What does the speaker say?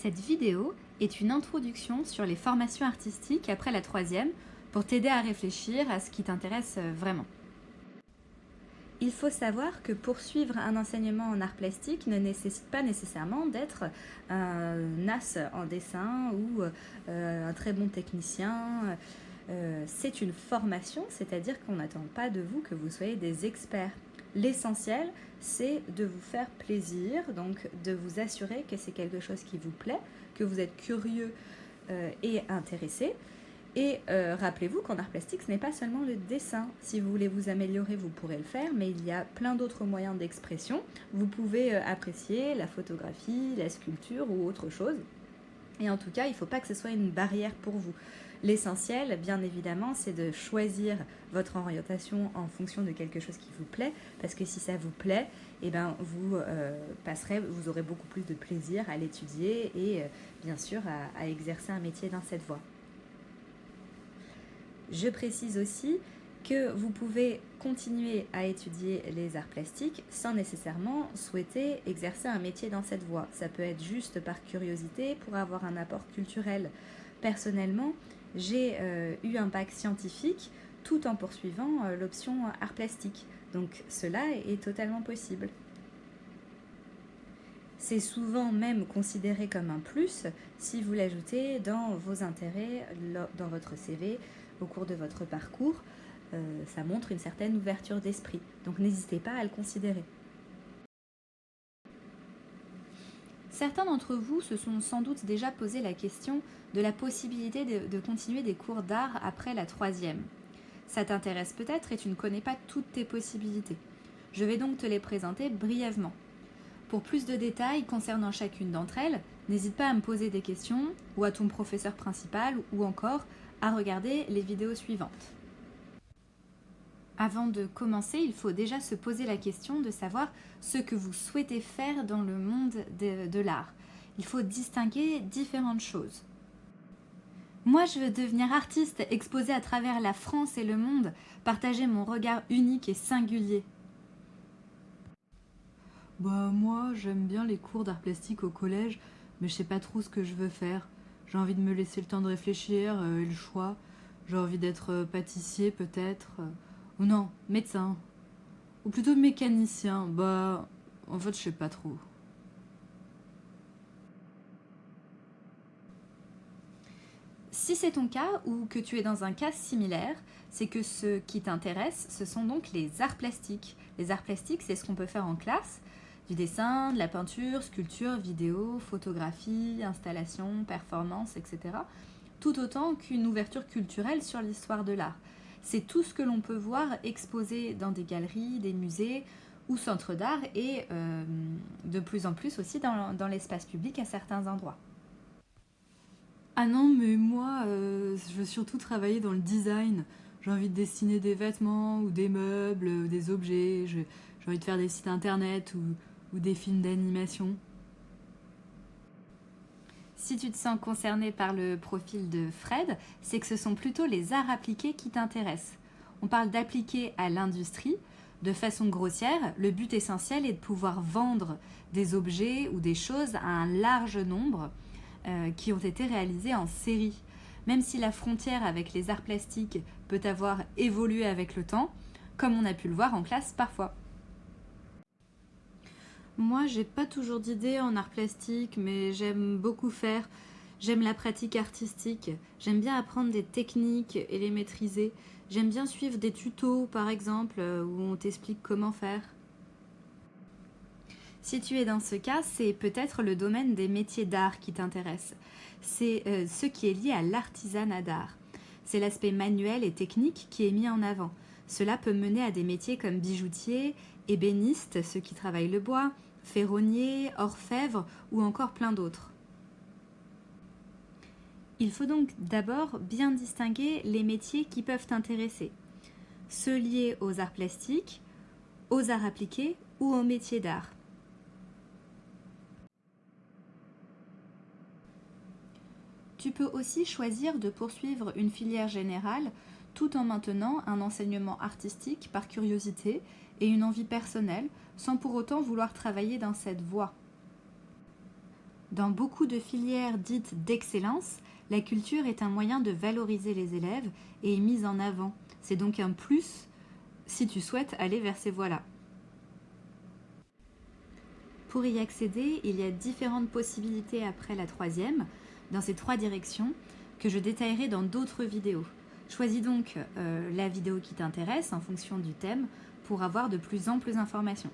Cette vidéo est une introduction sur les formations artistiques après la troisième pour t'aider à réfléchir à ce qui t'intéresse vraiment. Il faut savoir que poursuivre un enseignement en art plastique ne nécessite pas nécessairement d'être un as en dessin ou un très bon technicien. C'est une formation, c'est-à-dire qu'on n'attend pas de vous que vous soyez des experts. L'essentiel, c'est de vous faire plaisir, donc de vous assurer que c'est quelque chose qui vous plaît, que vous êtes curieux et intéressé. Et rappelez-vous qu'en art plastique, ce n'est pas seulement le dessin. Si vous voulez vous améliorer, vous pourrez le faire, mais il y a plein d'autres moyens d'expression. Vous pouvez apprécier la photographie, la sculpture ou autre chose. Et en tout cas, il ne faut pas que ce soit une barrière pour vous. L'essentiel, bien évidemment, c'est de choisir votre orientation en fonction de quelque chose qui vous plaît, parce que si ça vous plaît, eh ben, vous aurez beaucoup plus de plaisir à l'étudier et bien sûr à exercer un métier dans cette voie. Je précise aussi que vous pouvez continuer à étudier les arts plastiques sans nécessairement souhaiter exercer un métier dans cette voie. Ça peut être juste par curiosité pour avoir un apport culturel. Personnellement, j'ai eu un bac scientifique tout en poursuivant l'option art plastique. Donc cela est totalement possible. C'est souvent même considéré comme un plus si vous l'ajoutez dans vos intérêts, dans votre CV, au cours de votre parcours. Ça montre une certaine ouverture d'esprit. Donc n'hésitez pas à le considérer. Certains d'entre vous se sont sans doute déjà posé la question de la possibilité de continuer des cours d'art après la troisième. Ça t'intéresse peut-être et tu ne connais pas toutes tes possibilités. Je vais donc te les présenter brièvement. Pour plus de détails concernant chacune d'entre elles, n'hésite pas à me poser des questions ou à ton professeur principal ou encore à regarder les vidéos suivantes. Avant de commencer, il faut déjà se poser la question de savoir ce que vous souhaitez faire dans le monde de l'art. Il faut distinguer différentes choses. Moi, je veux devenir artiste, exposer à travers la France et le monde, partager mon regard unique et singulier. Moi, j'aime bien les cours d'art plastique au collège, mais je sais pas trop ce que je veux faire. J'ai envie de me laisser le temps de réfléchir et le choix. J'ai envie d'être pâtissier peut-être. Ou non, médecin. Ou plutôt mécanicien. En fait, je sais pas trop. Si c'est ton cas ou que tu es dans un cas similaire, c'est que ce qui t'intéresse, ce sont donc les arts plastiques. Les arts plastiques, c'est ce qu'on peut faire en classe. Du dessin, de la peinture, sculpture, vidéo, photographie, installation, performance, etc. Tout autant qu'une ouverture culturelle sur l'histoire de l'art. C'est tout ce que l'on peut voir exposé dans des galeries, des musées ou centres d'art et de plus en plus aussi dans l'espace public à certains endroits. Ah non, mais moi, je veux surtout travailler dans le design. J'ai envie de dessiner des vêtements ou des meubles ou des objets. J'ai envie de faire des sites internet ou des films d'animation. Si tu te sens concerné par le profil de Fred, c'est que ce sont plutôt les arts appliqués qui t'intéressent. On parle d'appliquer à l'industrie. De façon grossière, le but essentiel est de pouvoir vendre des objets ou des choses à un large nombre qui ont été réalisés en série. Même si la frontière avec les arts plastiques peut avoir évolué avec le temps, comme on a pu le voir en classe parfois. Moi, j'ai pas toujours d'idées en art plastique, mais j'aime beaucoup faire. J'aime la pratique artistique. J'aime bien apprendre des techniques et les maîtriser. J'aime bien suivre des tutos, par exemple, où on t'explique comment faire. Si tu es dans ce cas, c'est peut-être le domaine des métiers d'art qui t'intéresse. C'est ce qui est lié à l'artisanat d'art. C'est l'aspect manuel et technique qui est mis en avant. Cela peut mener à des métiers comme bijoutier, ébéniste, ceux qui travaillent le bois, ferronnier, orfèvre ou encore plein d'autres. Il faut donc d'abord bien distinguer les métiers qui peuvent t'intéresser. Ceux liés aux arts plastiques, aux arts appliqués ou aux métiers d'art. Tu peux aussi choisir de poursuivre une filière générale tout en maintenant un enseignement artistique par curiosité et une envie personnelle, sans pour autant vouloir travailler dans cette voie. Dans beaucoup de filières dites d'excellence, la culture est un moyen de valoriser les élèves et est mise en avant. C'est donc un plus si tu souhaites aller vers ces voies-là. Pour y accéder, il y a différentes possibilités après la troisième, dans ces 3 directions, que je détaillerai dans d'autres vidéos. Choisis donc la vidéo qui t'intéresse en fonction du thème pour avoir de plus amples informations.